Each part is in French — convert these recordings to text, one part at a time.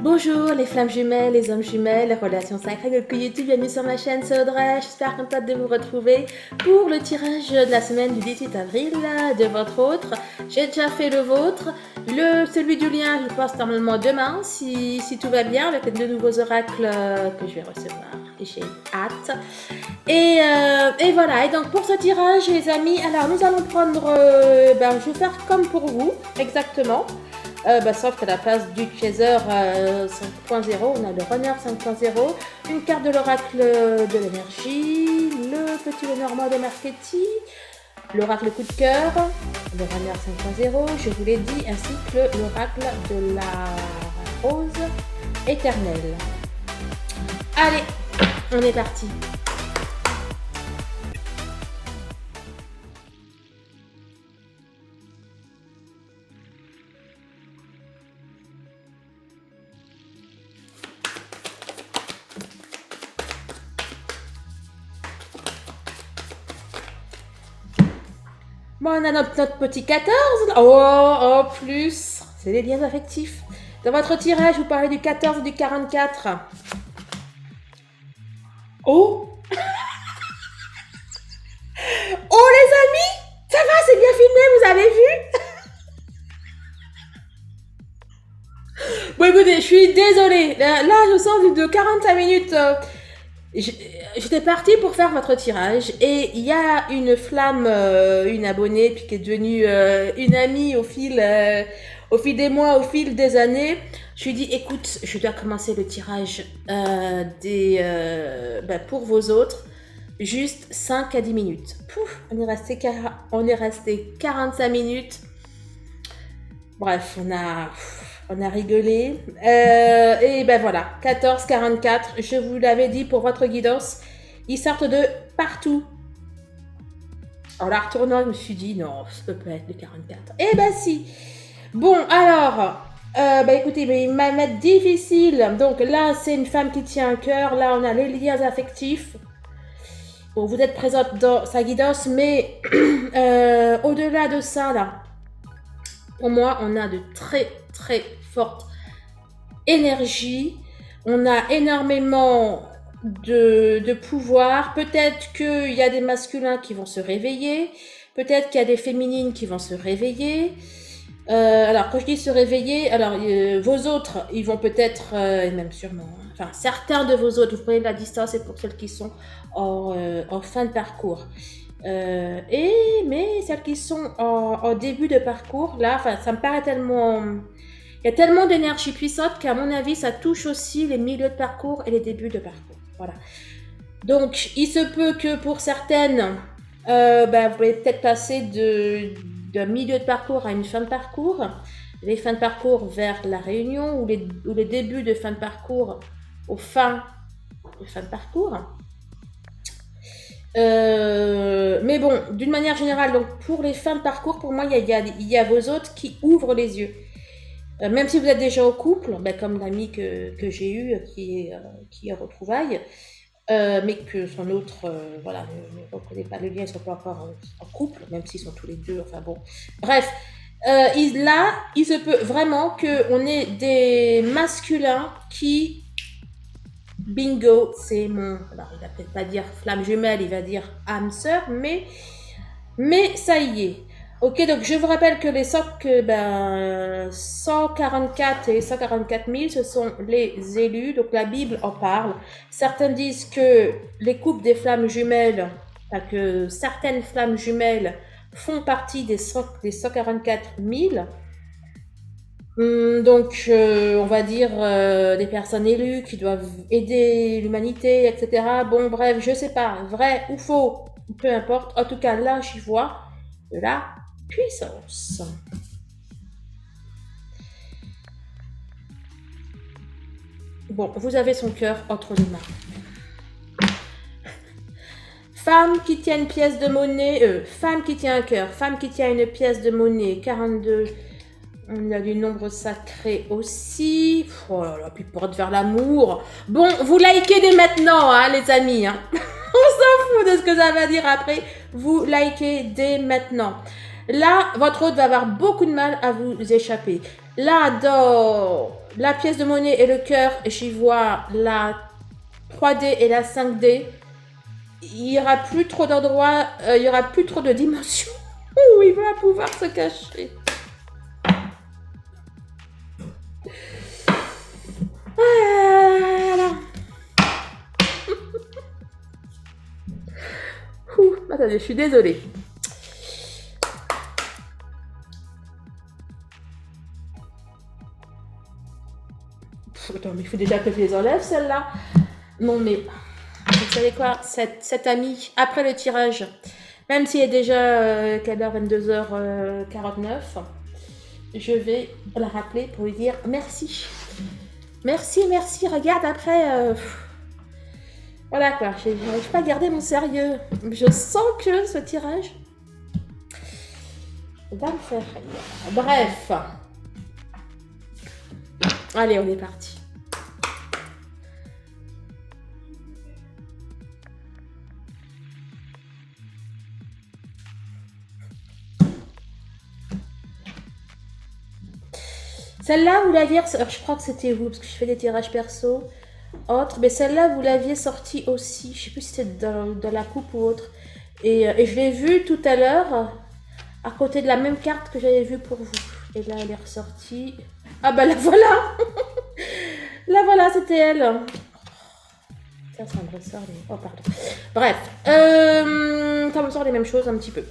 Bonjour les flammes jumelles, les hommes jumelles, les relations sacrées de YouTube, bienvenue sur ma chaîne, c'est Audrey, j'espère contente de vous retrouver pour le tirage de la semaine du 18 avril de votre autre. J'ai déjà fait le vôtre, celui du lien je pense normalement demain si tout va bien avec les deux nouveaux oracles que je vais recevoir et j'ai hâte. Et voilà, et donc pour ce tirage les amis, alors nous allons prendre, je vais faire comme pour vous, exactement. Sauf qu'à la place du Chaser 5.0, on a le Runner 5.0, une carte de l'oracle de l'énergie, le petit Lenormand de Marchetti, l'oracle coup de cœur, le Runner 5.0, je vous l'ai dit, ainsi que l'oracle de la rose éternelle. Allez, on est parti. Bon, on a notre petit 14. Oh, plus. C'est des liens affectifs. Dans votre tirage, vous parlez du 14 et du 44. Oh. Oh, les amis. Ça va, c'est bien filmé, vous avez vu? Bon, écoutez, je suis désolée. Là, je sens de 45 minutes. J'étais partie pour faire votre tirage et il y a une flamme, une abonnée, puis qui est devenue une amie au fil des mois, au fil des années. Je lui ai dit, écoute, je dois commencer le tirage pour vos autres. Juste 5 à 10 minutes. Pouf, on est resté 45 minutes. Bref, on a rigolé. Et ben voilà, 14,44. Je vous l'avais dit pour votre guidance. Ils sortent de partout. En la retournant, je me suis dit, non, ça peut pas être le 44. Eh ben si. Bon, alors, écoutez, mais il m'a mettre difficile. Donc là, c'est une femme qui tient un cœur. Là, on a les liens affectifs. Bon, vous êtes présente dans sa guidance, mais au-delà de ça, là, pour moi, on a de très, très fortes énergies. On a énormément de pouvoir. Peut-être qu'il y a des masculins qui vont se réveiller. Peut-être qu'il y a des féminines qui vont se réveiller. Alors, quand je dis se réveiller, alors vos autres, ils vont peut-être, et même sûrement, enfin, certains de vos autres, vous prenez la distance, c'est pour celles qui sont en fin de parcours. Mais celles qui sont en début de parcours, là, ça me paraît tellement... Il y a tellement d'énergie puissante qu'à mon avis, ça touche aussi les milieux de parcours et les débuts de parcours. Voilà. Donc, il se peut que pour certaines, vous pouvez peut-être passer d'un milieu de parcours à une fin de parcours. Les fins de parcours vers la réunion ou les débuts de fin de parcours aux fins de fin de parcours. Mais bon, d'une manière générale, donc pour les fins de parcours, pour moi, il y a vos autres qui ouvrent les yeux. Même si vous êtes déjà au couple, comme l'ami que j'ai eu, qui est retrouvailles, mais que son autre, ne reconnaît pas le lien, ils ne sont pas encore en couple, même s'ils sont tous les deux, enfin bon. Bref, il se peut vraiment qu'on ait des masculins qui, bingo, c'est mon, alors il va peut-être pas dire flamme jumelle, il va dire âme sœur, mais ça y est. Ok, donc je vous rappelle que les 144 et 144 000, ce sont les élus, donc la Bible en parle. Certains disent que les couples des flammes jumelles, que certaines flammes jumelles font partie des 144 000. Donc, on va dire des personnes élues qui doivent aider l'humanité, etc. Bon, bref, je sais pas, vrai ou faux, peu importe. En tout cas, là, j'y vois de la puissance. Bon, vous avez son cœur entre les mains. Femme qui tient une pièce de monnaie, femme qui tient un cœur, femme qui tient une pièce de monnaie, 42. On a du nombre sacré aussi. Oh là là, puis porte vers l'amour. Bon, vous likez dès maintenant, hein, les amis. Hein. On s'en fout de ce que ça va dire après. Vous likez dès maintenant. Là, votre hôte va avoir beaucoup de mal à vous échapper. Là, dans la pièce de monnaie et le cœur, j'y vois la 3D et la 5D. Il n'y aura plus trop d'endroits, il n'y aura plus trop de dimensions où il va pouvoir se cacher. Voilà. Attendez, je suis désolée. Attends, mais il faut déjà que je les enlève, celles-là. Non, mais vous savez quoi, cette amie, après le tirage, même s'il est déjà quelle heure, 22h49, je vais la rappeler pour lui dire merci. Merci, merci, regarde après. Voilà quoi, je n'arrive pas à garder mon sérieux. Je sens que ce tirage va me faire rire. Bref. Allez, on est parti. Celle-là, vous l'aviez... Alors, je crois que c'était vous, parce que je fais des tirages perso. Autre, mais celle-là, vous l'aviez sortie aussi. Je sais plus si c'était dans la coupe ou autre. Et je l'ai vue tout à l'heure, à côté de la même carte que j'avais vue pour vous. Et là, elle est ressortie. Ah bah la voilà. La voilà, c'était elle. Ça me ressort les... Oh, pardon. Bref. Ça me sort les mêmes choses un petit peu.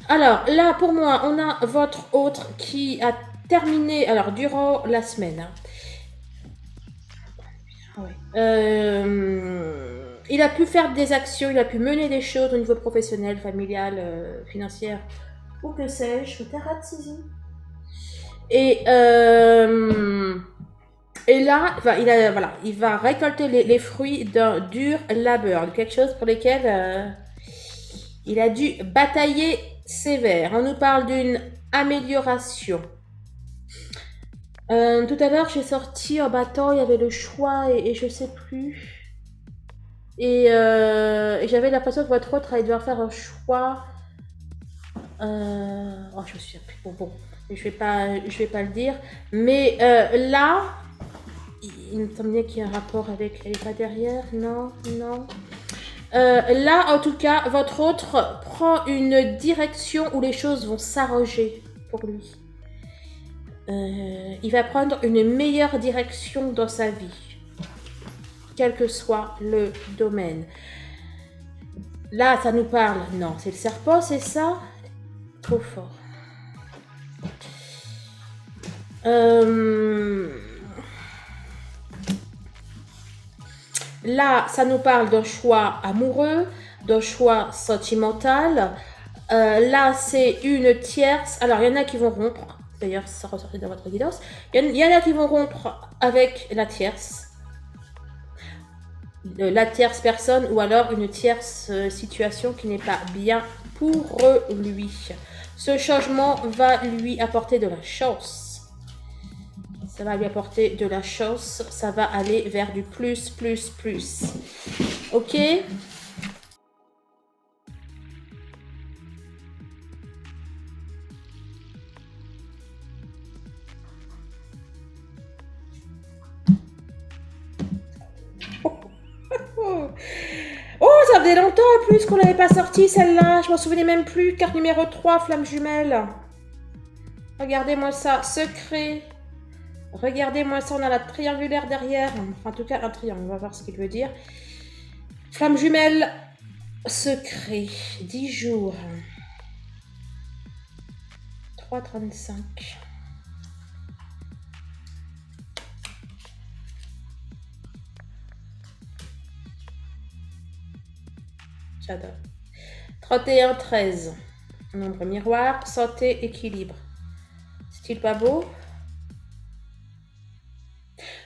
Alors, là, pour moi, on a votre autre qui a terminé, alors, durant la semaine. Il a pu faire des actions, il a pu mener des choses au niveau professionnel, familial, financier, ou que sais-je, et là, il va récolter les fruits d'un dur labeur, de quelque chose pour lequel il a dû batailler sévère. On nous parle d'une amélioration. Tout à l'heure, j'ai sorti en battant, il y avait le choix et je sais plus. Et j'avais l'impression que votre autre allait devoir faire un choix. Oh, je me souviens plus. Bon, je vais pas le dire. Mais là, il me semble bien qu'il y a un rapport avec. Elle est pas derrière. Non. Là, en tout cas, votre autre prend une direction où les choses vont s'arranger pour lui. Il va prendre une meilleure direction dans sa vie, quel que soit le domaine. Là, ça nous parle. Non, c'est le serpent, c'est ça? Trop fort. Là, ça nous parle d'un choix amoureux, d'un choix sentimental. Là, c'est une tierce. Alors, il y en a qui vont rompre. D'ailleurs, ça ressortait dans votre guidance. Il y en a qui vont rompre avec la tierce. La tierce personne ou alors une tierce situation qui n'est pas bien pour lui. Ce changement va lui apporter de la chance. Ça va lui apporter de la chance. Ça va aller vers du plus. Ok? Oh, ça faisait longtemps en plus qu'on n'avait pas sorti celle-là. Je m'en souvenais même plus. Carte numéro 3, flamme jumelle. Regardez-moi ça. Secret. Regardez-moi ça. On a la triangulaire derrière. Enfin, en tout cas, un triangle. On va voir ce qu'il veut dire. Flamme jumelle. Secret. 10 jours. 3,35. J'adore. 31,13. Nombre miroir, santé, équilibre. C'est-il pas beau?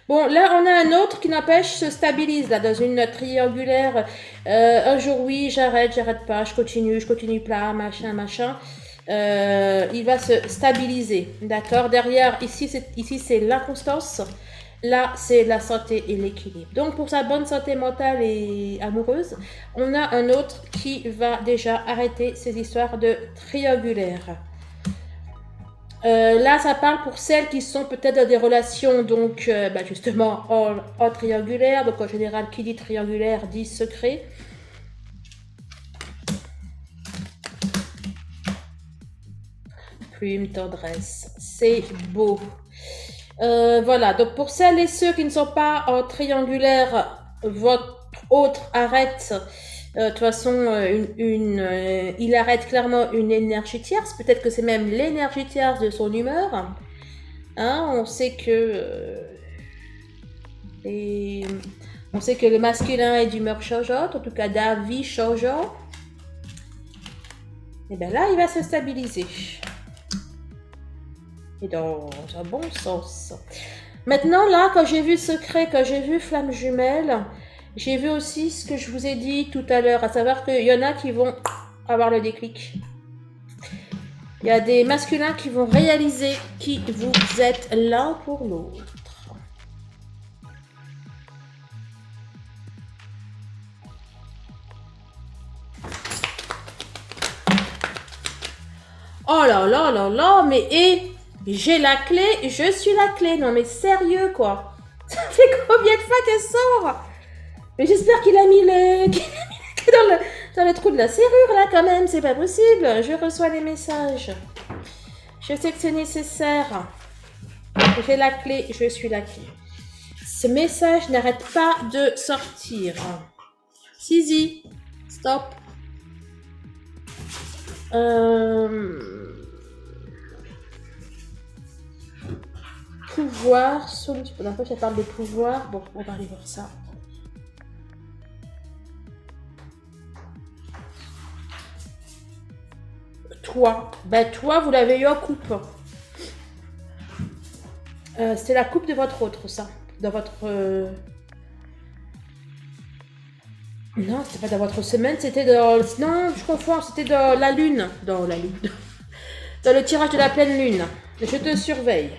Bon, là, on a un autre qui n'empêche se stabilise, là, dans une triangulaire. Un jour, oui, j'arrête pas, je continue pas, machin. Il va se stabiliser, d'accord? Derrière, ici, c'est l'inconstance. Là, c'est la santé et l'équilibre. Donc, pour sa bonne santé mentale et amoureuse, on a un autre qui va déjà arrêter ces histoires de triangulaire. Là, ça parle pour celles qui sont peut-être dans des relations, donc justement en triangulaire. Donc en général, qui dit triangulaire dit secret. Plume, tendresse, c'est beau. Voilà, donc pour celles et ceux qui ne sont pas en triangulaire, votre autre arrête. De toute façon, il arrête clairement une énergie tierce. Peut-être que c'est même l'énergie tierce de son humeur. Hein, on sait que le masculin est d'humeur changeante, en tout cas d'avis changeant. Et bien là, il va se stabiliser. Et dans un bon sens. Maintenant, là, quand j'ai vu secret, quand j'ai vu flamme jumelle, j'ai vu aussi ce que je vous ai dit tout à l'heure, à savoir qu'il y en a qui vont avoir le déclic. Il y a des masculins qui vont réaliser qui vous êtes l'un pour l'autre. Oh là là là là, mais j'ai la clé, je suis la clé. Non mais sérieux quoi. Ça fait combien de fois qu'elle sort? Mais j'espère qu'il a mis le dans le trou de la serrure là quand même, c'est pas possible. Je reçois les messages. Je sais que c'est nécessaire. J'ai la clé, je suis la clé. Ce message n'arrête pas de sortir. Sisi, stop. Pouvoir, solution. La fois, je parle de pouvoir. Bon, on va aller voir ça. Toi. Ben, toi, vous l'avez eu en coupe. C'était la coupe de votre autre, ça. Dans votre... Non, c'était pas dans votre semaine, c'était dans... Non, je confonds, c'était dans la lune. Dans la lune. Dans le tirage de la pleine lune. Je te surveille.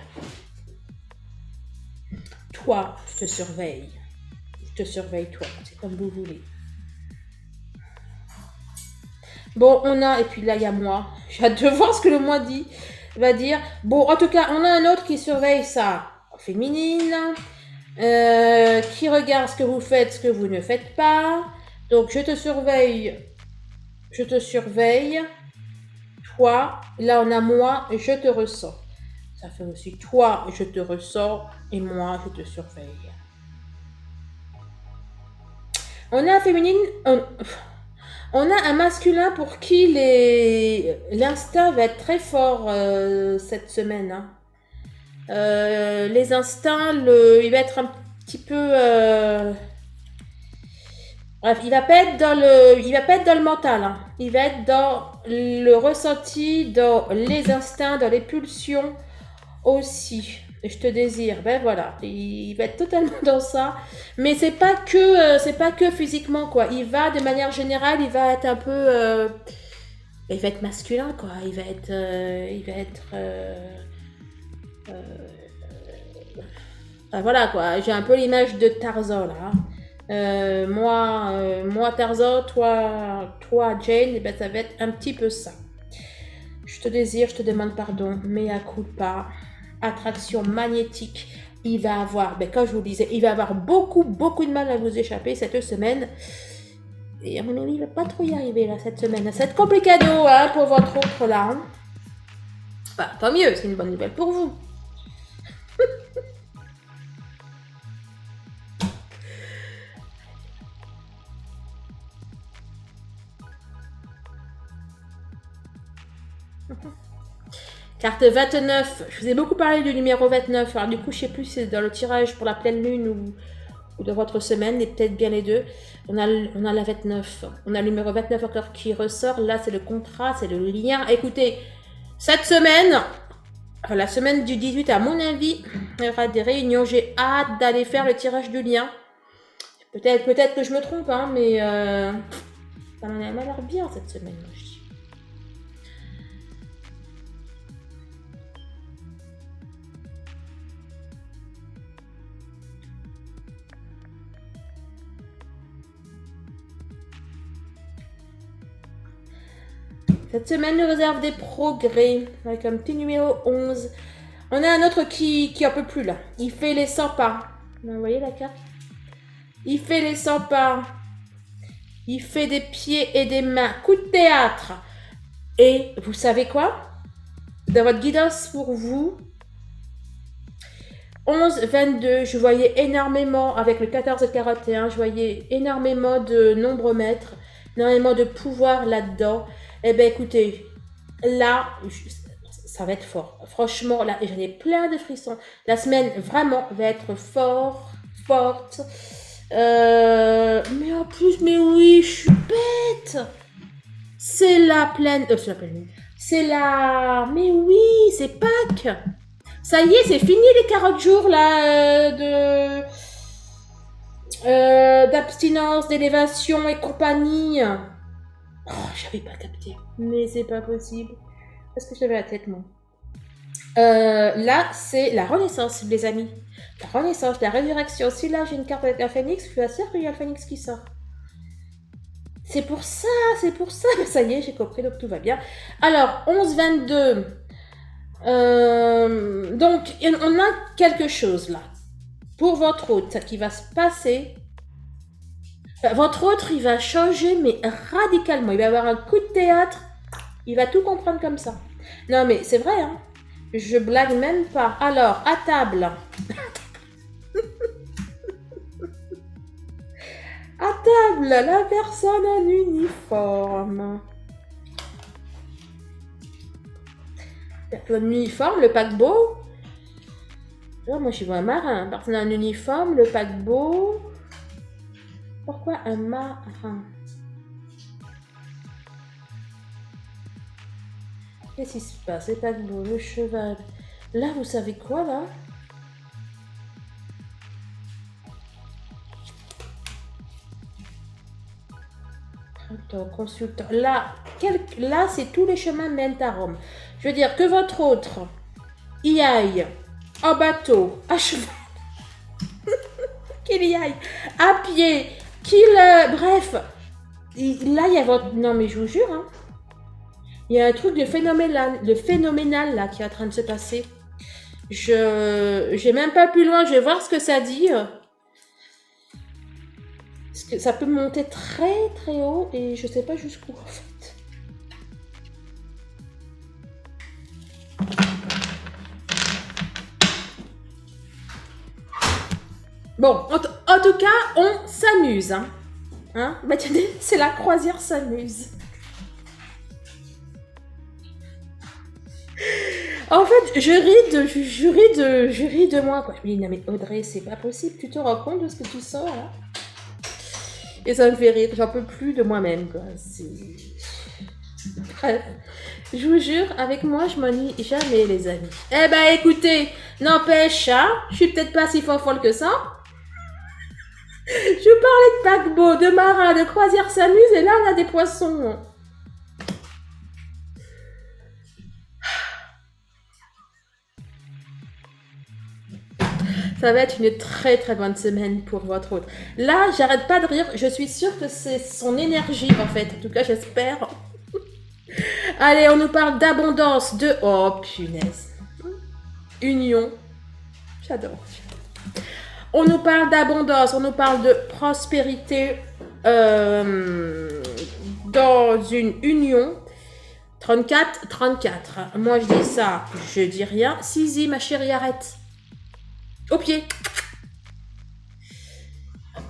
Toi, je te surveille. Je te surveille, toi. C'est comme vous voulez. Bon, on a... Et puis là, il y a moi. J'ai hâte de voir ce que le moi va dire. Bon, en tout cas, on a un autre qui surveille ça. Féminine. Qui regarde ce que vous faites, ce que vous ne faites pas. Donc, je te surveille. Je te surveille. Toi. Là, on a moi. Je te ressens. Ça fait aussi toi, je te ressens. Et moi, je te surveille. On a un féminine... On a un masculin pour qui l'instinct va être très fort cette semaine. Hein. Les instincts, il va être un petit peu... Bref, il va pas être dans le mental. Hein. Il va être dans le ressenti, dans les instincts, dans les pulsions aussi. Je te désire. Ben voilà, il va être totalement dans ça. Mais c'est pas que physiquement quoi. Il va de manière générale, il va être un peu, il va être masculin quoi. Il va être, voilà quoi. J'ai un peu l'image de Tarzan là. Moi Tarzan, toi Jane, et ben ça va être un petit peu ça. Je te désire, je te demande pardon, mea culpa, attraction magnétique. Il va avoir, comme je vous le disais, il va avoir beaucoup de mal à vous échapper cette semaine. Et à mon avis, il va pas trop y arriver là cette semaine. Ça va être complicado hein, pour votre autre là. Hein. Enfin, tant mieux, c'est une bonne nouvelle pour vous. Carte 29, je vous ai beaucoup parlé du numéro 29, alors du coup je sais plus si c'est dans le tirage pour la pleine lune ou de votre semaine, et peut-être bien les deux. On a la 29, on a le numéro 29 encore qui ressort, là c'est le contrat, c'est le lien. Écoutez, cette semaine, la semaine du 18 à mon avis, il y aura des réunions, j'ai hâte d'aller faire le tirage du lien. Peut-être que je me trompe, hein, mais ça m'a l'air bien cette semaine, moi, je dis. Cette semaine nous réserve des progrès avec un petit numéro 11. On a un autre qui en peut plus là. Il fait les 100 pas. Vous voyez la carte? Il fait les 100 pas. Il fait des pieds et des mains. Coup de théâtre. Et vous savez quoi? Dans votre guidance pour vous, 11, 22, je voyais énormément, avec le 14 et 41, je voyais énormément de nombre mètres, énormément de pouvoir là-dedans. Eh bien, écoutez, là, ça va être fort. Franchement, là, j'en ai plein de frissons. La semaine, vraiment, va être forte. Mais en plus, mais oui, je suis bête. C'est la pleine... c'est la pleine... C'est la... Mais oui, c'est Pâques. Ça y est, c'est fini les 40 jours là d'abstinence, d'élévation et compagnie. Oh, j'avais pas capté. Mais c'est pas possible. Est-ce que j'avais la tête, moi? Là, c'est la renaissance, les amis. La renaissance, la résurrection. Si là, j'ai une carte avec un phénix, je suis sûre qu'il y a le phénix qui sort. C'est pour ça. Ça y est, j'ai compris, donc tout va bien. Alors, 11-22. Donc, on a quelque chose là. Pour votre hôte, qui va se passer. Votre autre, il va changer, mais radicalement. Il va avoir un coup de théâtre. Il va tout comprendre comme ça. Non, mais c'est vrai, hein. Je blague même pas. Alors, à table. À table, la personne en uniforme. Personne en uniforme, le paquebot. Oh, moi, je vois un marin. Personne en uniforme, le paquebot. Pourquoi un marin? Qu'est-ce qui se passe? Le paquebot, le cheval. Là, vous savez quoi, là? Consultant. Là, c'est tous les chemins mènent à Rome. Je veux dire que votre autre y aille en bateau, à cheval, qu'il y aille à pied, bref, là, il y a votre... Non, mais je vous jure, hein, il y a un truc de phénoménal là qui est en train de se passer. J'ai même pas plus loin, je vais voir ce que ça dit. Parce que ça peut monter très très haut et je sais pas jusqu'où en fait. Bon, en tout cas, on s'amuse. Hein, bah, c'est la croisière s'amuse. En fait, je ris de moi, quoi. Je me dis, non mais Audrey, c'est pas possible, tu te rends compte de ce que tu sors, là? Et ça me fait rire, j'en peux plus de moi-même, quoi. Bref, je vous jure, avec moi, je m'ennuie jamais, les amis. Eh ben, écoutez, n'empêche, hein, je suis peut-être pas si folle que ça. Je parlais de paquebot, de marin, de croisière s'amuse, et là, on a des poissons. Ça va être une très très bonne semaine pour votre hôte. Là, j'arrête pas de rire. Je suis sûre que c'est son énergie, en fait. En tout cas, j'espère. Allez, on nous parle d'abondance, de... Oh, punaise. Union. J'adore. On nous parle d'abondance, on nous parle de prospérité dans une union. 34. Moi, je dis ça, je dis rien. Sisi, ma chérie, arrête. Au pied.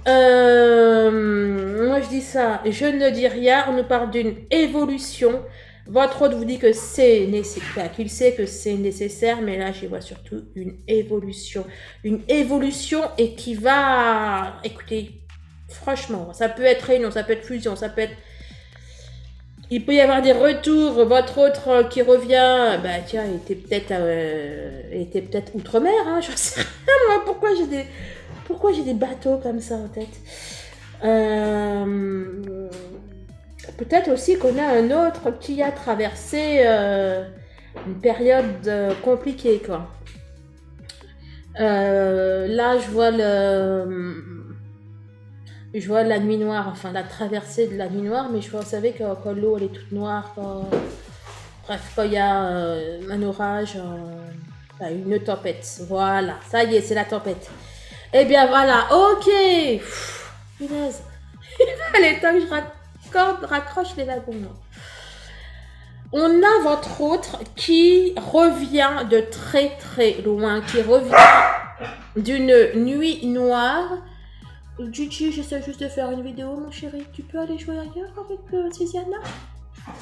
Moi, je dis ça, je ne dis rien. On nous parle d'une évolution. Votre hôte vous dit que c'est nécessaire, qu'il sait que c'est nécessaire, mais là, j'y vois surtout une évolution. Une évolution et qui va... Écoutez, franchement, ça peut être réunion, ça peut être fusion, ça peut être... Il peut y avoir des retours, votre autre qui revient, bah tiens, il était peut-être outre-mer, hein, je sais rien, moi, pourquoi j'ai des bateaux comme ça en tête. Peut-être aussi qu'on a un autre qui a traversé une période compliquée, quoi. Là, je vois Je vois la nuit noire, enfin la traversée de la nuit noire, mais je vois, vous savez, quand l'eau elle est toute noire, bref, quand il y a un orage, enfin, une tempête. Voilà, ça y est, c'est la tempête. Eh bien voilà, ok. Punaise. Il est temps que je raccroche les wagons. On a votre autre qui revient de très très loin, qui revient d'une nuit noire. Gigi, j'essaie juste de faire une vidéo, mon chéri. Tu peux aller jouer ailleurs avec Tiziana?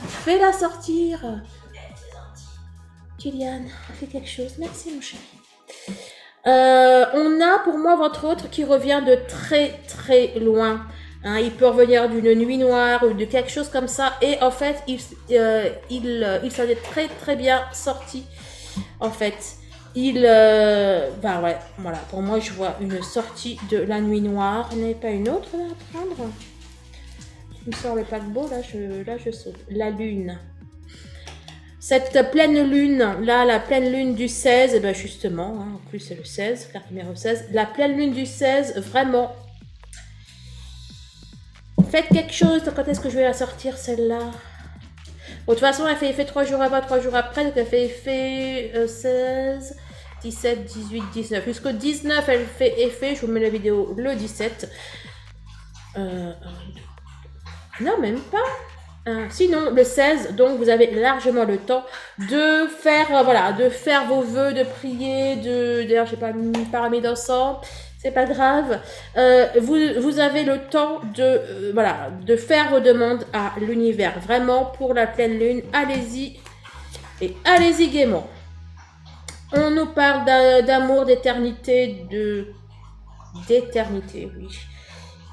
Fais-la sortir. Kylian, fais quelque chose. Merci, mon chéri. On a pour moi votre autre qui revient de très très loin. Hein, il peut revenir d'une nuit noire ou de quelque chose comme ça. Et en fait, il s'en est très très bien sorti. En fait, bah ouais, voilà. Pour moi, je vois une sortie de la nuit noire. Il n'y avait pas une autre là, à prendre? Je me sors le paquebot, là je saute. La lune. Cette pleine lune, là, la pleine lune du 16, et ben justement, hein, en plus c'est le 16, carte numéro 16, la pleine lune du 16, vraiment, faites quelque chose. Quand est-ce que je vais la sortir, celle-là? Bon, de toute façon, elle fait effet 3 jours avant, 3 jours après, donc elle fait effet 16, 17, 18, 19. Jusqu'au 19, elle fait effet, je vous mets la vidéo le 17. Non, même pas. Sinon, le 16, donc vous avez largement le temps de faire, voilà, de faire vos vœux, de prier, d'ailleurs, j'ai pas mis d'encens, c'est pas grave. Vous avez le temps de, voilà, de faire vos demandes à l'univers. Vraiment, pour la pleine lune, allez-y et allez-y gaiement. On nous parle d'amour, d'éternité, d'éternité, oui.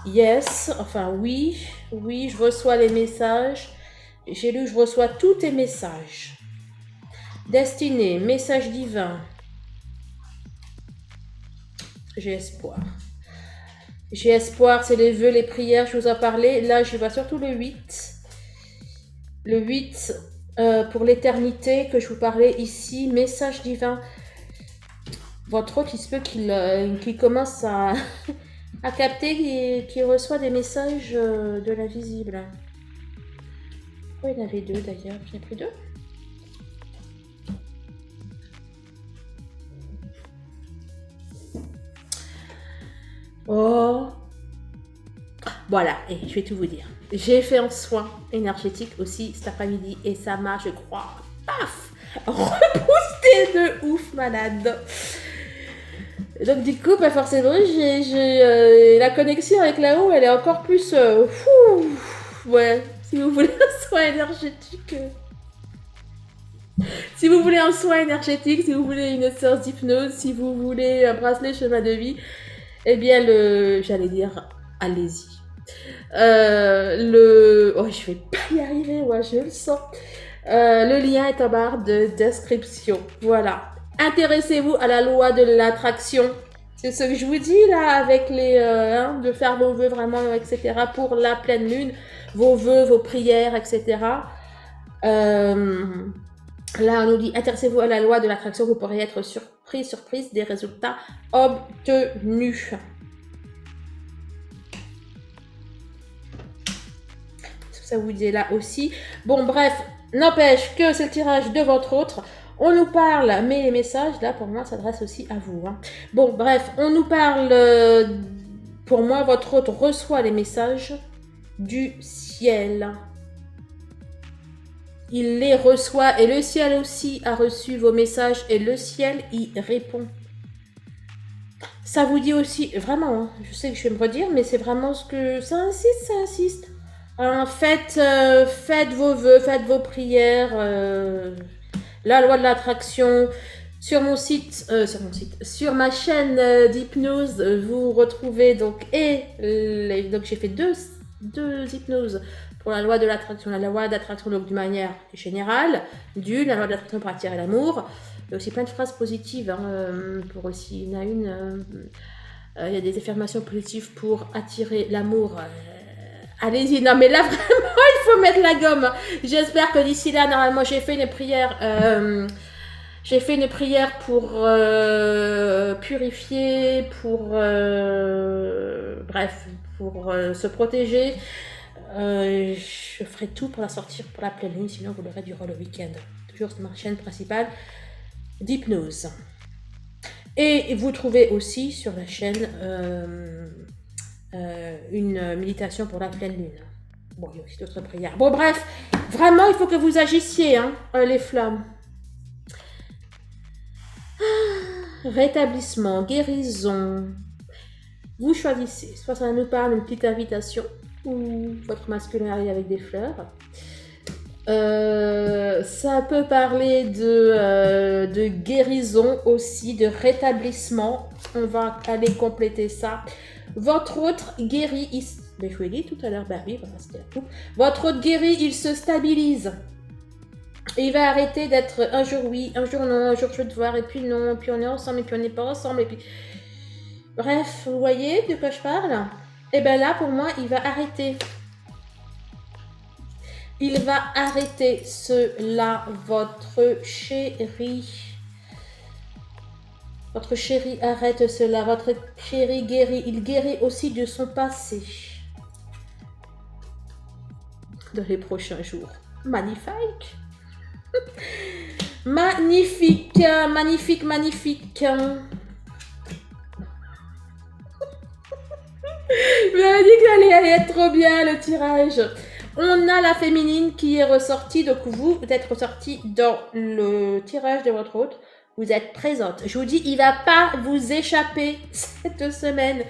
Yes, enfin oui, je reçois les messages. J'ai lu, je reçois tous tes messages. Destinée, message divin. J'ai espoir. J'ai espoir, c'est les vœux, les prières, je vous en parlais. Là, je vois surtout le 8. Le 8 pour l'éternité que je vous parlais ici. Message divin. Votre autre, il se peut qu'il commence à... à capter qui reçoit des messages de l'invisible. Oh, il y en avait deux d'ailleurs. J'en ai pris deux. Oh. Voilà, et je vais tout vous dire. J'ai fait un soin énergétique aussi cet après-midi et ça m'a, je crois, paf, reboosté de ouf, malade. Donc du coup, pas forcément, j'ai la connexion avec là-haut, elle est encore plus... ouais, si vous voulez un soin énergétique... Si vous voulez un soin énergétique, si vous voulez une séance d'hypnose, si vous voulez un bracelet chemin de vie, eh bien, j'allais dire, allez-y. Oh, je vais pas y arriver, ouais, je le sens. Le lien est en barre de description. Voilà. Intéressez-vous à la loi de l'attraction. C'est ce que je vous dis là, avec de faire vos vœux vraiment, etc. Pour la pleine lune, vos vœux, vos prières, etc. Là, on nous dit, intéressez-vous à la loi de l'attraction, vous pourrez être surprise des résultats obtenus. Ça vous dit là aussi. Bon, bref, n'empêche que c'est le tirage de votre autre. On nous parle, mais les messages, là, pour moi, s'adressent aussi à vous. Hein. Bon, bref, on nous parle, pour moi, votre autre reçoit les messages du ciel. Il les reçoit et le ciel aussi a reçu vos messages et le ciel y répond. Ça vous dit aussi, vraiment, hein, je sais que je vais me redire, mais c'est vraiment ce que... Ça insiste. Faites vos vœux, faites vos prières. La loi de l'attraction. Sur sur ma chaîne d'hypnose, vous retrouvez donc... donc j'ai fait deux hypnoses pour la loi de l'attraction. La loi d'attraction donc d'une manière générale, la loi de l'attraction pour attirer l'amour. Il y a aussi plein de phrases positives. Pour aussi, il y en a une... il y a des affirmations positives pour attirer l'amour. Allez-y, non mais là vraiment il faut mettre la gomme. J'espère que d'ici là, normalement j'ai fait une prière. J'ai fait une prière pour purifier, bref, pour se protéger. Je ferai tout pour la sortir pour la pleine lune, sinon vous l'aurez durant le week-end. Toujours sur ma chaîne principale d'hypnose. Et vous trouvez aussi sur la chaîne une méditation pour la pleine lune. Bon, il y a aussi d'autres prières. Bon, bref, vraiment, il faut que vous agissiez, hein, les flammes. Rétablissement, guérison. Vous choisissez. Soit ça nous parle d'une petite invitation, ou votre masculin arrive avec des fleurs. Ça peut parler de guérison aussi, de rétablissement. On va aller compléter ça. Votre autre guérit, mais je vous l'ai dit tout à l'heure, bah oui, voilà, c'était la coupe. Votre autre guérit, il se stabilise. Il va arrêter d'être un jour oui, un jour non, un jour je veux te voir, et puis non, et puis on est ensemble, et puis on n'est pas ensemble, et puis... Bref, vous voyez de quoi je parle? Et bien là, pour moi, il va arrêter. Il va arrêter cela, votre chéri. Votre chéri arrête cela. Votre chéri guérit. Il guérit aussi de son passé. Dans les prochains jours. Magnifique. Magnifique. Magnifique, magnifique. Je m'avais dit que ça allait être trop bien le tirage. On a la féminine qui est ressortie, donc vous êtes ressortie dans le tirage de votre hôte. Vous êtes présente. Je vous dis, il ne va pas vous échapper cette semaine.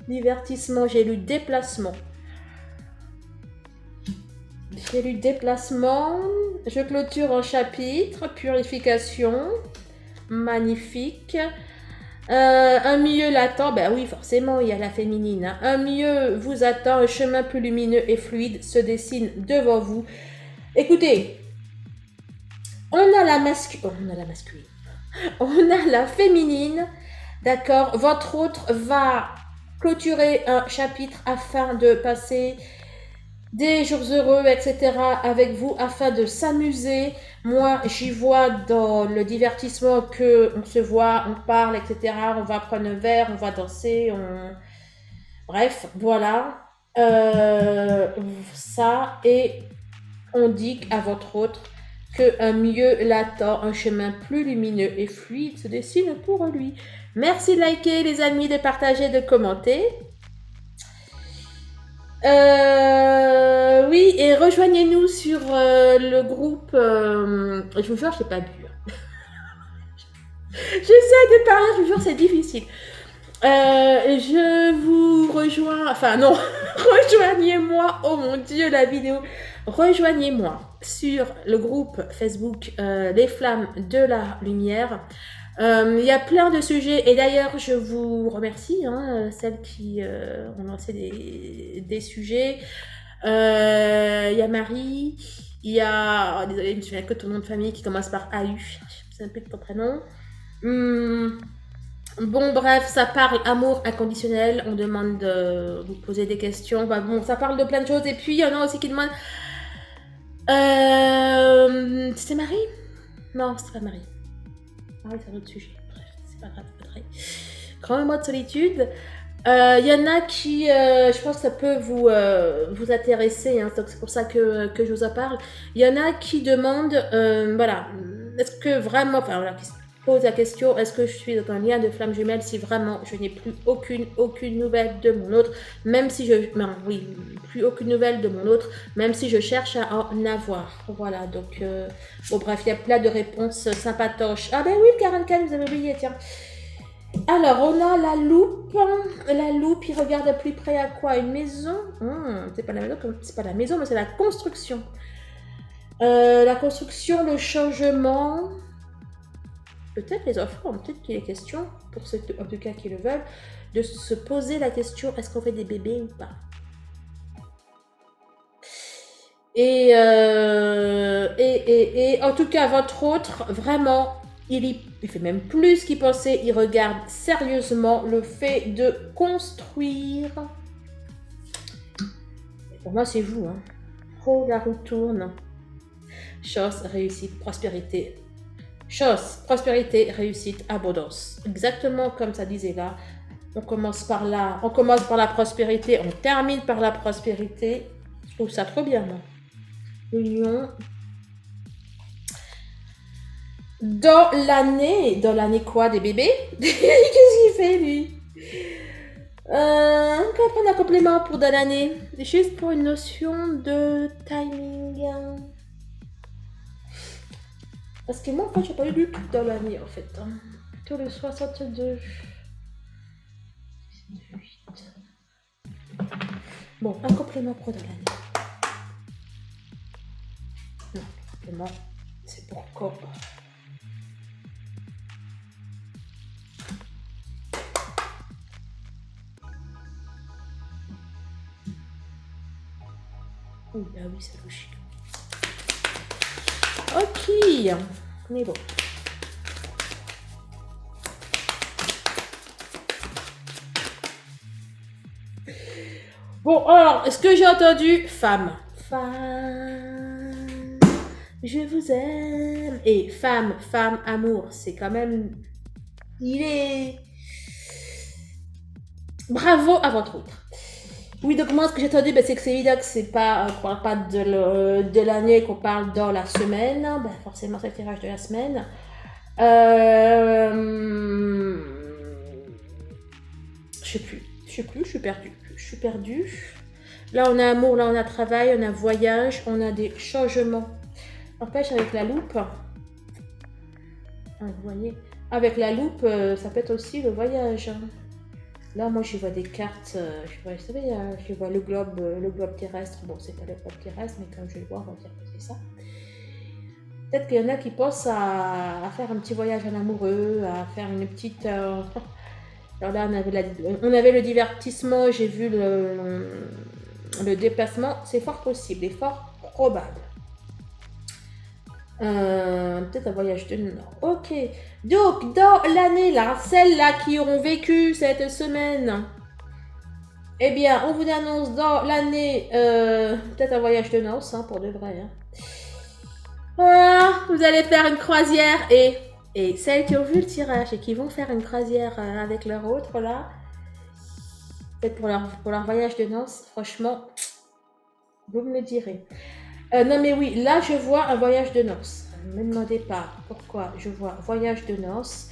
Divertissement, j'ai lu déplacement. J'ai lu déplacement. Je clôture un chapitre. Purification. Magnifique. Un milieu l'attend, ben oui, forcément, il y a la féminine. Hein. Un milieu vous attend, un chemin plus lumineux et fluide se dessine devant vous. Écoutez, on a la masculine, on a la féminine, d'accord. Votre autre va clôturer un chapitre afin de passer des jours heureux, etc. avec vous, afin de s'amuser. Moi, j'y vois dans le divertissement que on se voit, on parle, etc. On va prendre un verre, on va danser, bref, voilà. Ça, et on dit à votre autre qu'un mieux l'attend, un chemin plus lumineux et fluide se dessine pour lui. Merci de liker, les amis, de partager, de commenter. Oui, et rejoignez-nous sur le groupe. Je vous jure, je n'ai pas bu. J'essaie de parler, je vous jure, c'est difficile. Je vous rejoins. Enfin, non, rejoignez-moi. Oh mon Dieu, la vidéo. Rejoignez-moi sur le groupe Facebook Les Flammes de la Lumière. Il y a plein de sujets, et d'ailleurs je vous remercie, hein, celles qui ont lancé des sujets. Il y a Marie, il y a, oh, désolée, je me souviens que ton nom de famille qui commence par AU, je sais un peu de ton prénom. Bon, bref, ça parle amour inconditionnel, on demande de vous poser des questions, bah bon, ça parle de plein de choses, et puis il y en a aussi qui demandent... C'était Marie? Non, c'était pas Marie. Ah oui, c'est un autre sujet. Bref, c'est pas grave, grand moment de solitude. Il y en a qui, je pense que ça peut vous intéresser, hein, donc c'est pour ça que je vous en parle. Il y en a qui demandent, voilà, est-ce que vraiment, enfin voilà, qui se posent la question, est-ce que je suis dans un lien de flamme jumelle si vraiment je n'ai plus aucune nouvelle de mon autre, même si plus aucune nouvelle de mon autre, même si je cherche à en avoir. Voilà, donc, bon bref, il y a plein de réponses sympatoches. Ah ben oui, le 44, vous avez oublié, tiens. Alors, on a la loupe. La loupe, il regarde de plus près à quoi? Une maison? C'est pas la maison, c'est pas la maison, mais c'est la construction. La construction, le changement. Peut-être les enfants, peut-être qu'il est question, pour ceux en tout cas qui le veulent, de se poser la question, est-ce qu'on fait des bébés ou pas? Et en tout cas, votre autre, vraiment, il fait même plus qu'il pensait, il regarde sérieusement le fait de construire. Et pour moi, c'est vous. Hein. Oh, la roue tourne. Chance, réussite, prospérité. Chance, prospérité, réussite, abondance. Exactement comme ça disait là. On commence par là, on commence par la prospérité, on termine par la prospérité. Je trouve ça trop bien, moi. Le lion. Dans l'année quoi des bébés? Qu'est-ce qu'il fait lui? On peut prendre un complément pour dans l'année, juste pour une notion de timing. Parce que moi, en fait, j'ai pas eu du tout dans l'année, en fait. Plutôt le 62. 8. Bon, un complément pour dans l'année. Non, complément, c'est pour quand? Oui, bah oui, c'est logique. Ok, on est bon. Bon, alors, est-ce que j'ai entendu femme? Femme, je vous aime. Et femme, amour, c'est quand même... Il est... Bravo à votre autre. Oui, donc moi, ce que j'ai entendu, c'est que c'est évident que c'est pas, qu'on parle pas de l'année, qu'on parle dans la semaine. Ben, forcément, c'est le tirage de la semaine. Je sais plus, je suis perdue. Là, on a amour, là, on a travail, on a voyage, on a des changements. N'empêche, avec la loupe, vous voyez, avec la loupe, ça peut être aussi le voyage. Là, moi, je vois des cartes, je vois le globe terrestre. Bon, c'est pas le globe terrestre, mais comme je le vois, on va dire que c'est ça. Peut-être qu'il y en a qui pensent à faire un petit voyage en amoureux, à faire une petite... Alors là, on avait le divertissement, j'ai vu le déplacement. C'est fort possible et fort probable. Peut-être un voyage de nord. Ok. Donc, dans l'année là, celles-là qui auront vécu cette semaine, eh bien, on vous annonce dans l'année peut-être un voyage de noces, hein, pour de vrai. Hein. Voilà, vous allez faire une croisière et celles qui ont vu le tirage et qui vont faire une croisière avec leur autre là, peut-être pour leur voyage de noces, franchement, vous me le direz. Non mais oui, là je vois un voyage de noces. Ne me demandez pas pourquoi je vois voyage de noces.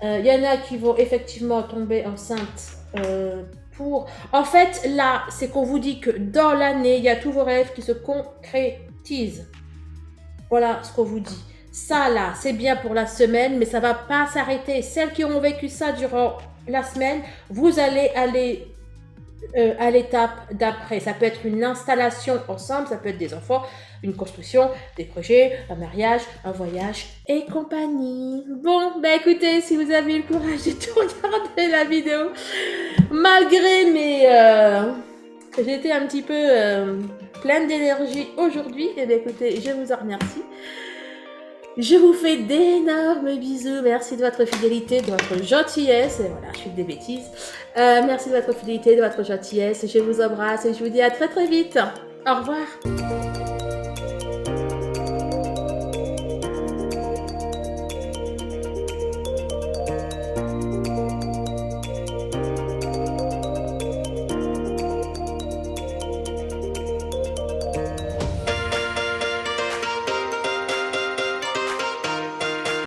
Il y en a qui vont effectivement tomber enceintes pour... En fait, là, c'est qu'on vous dit que dans l'année, il y a tous vos rêves qui se concrétisent. Voilà ce qu'on vous dit. Ça, là, c'est bien pour la semaine, mais ça ne va pas s'arrêter. Celles qui ont vécu ça durant la semaine, vous allez aller à l'étape d'après. Ça peut être une installation ensemble, ça peut être des enfants, une construction, des projets, un mariage, un voyage et compagnie. Bon, bah écoutez, si vous avez eu le courage de tout regarder la vidéo, malgré j'ai été un petit peu pleine d'énergie aujourd'hui, et bien écoutez, je vous en remercie. Je vous fais d'énormes bisous. Merci de votre fidélité, de votre gentillesse. Et voilà, je fais des bêtises. Merci de votre fidélité, de votre gentillesse. Je vous embrasse et je vous dis à très très vite. Au revoir.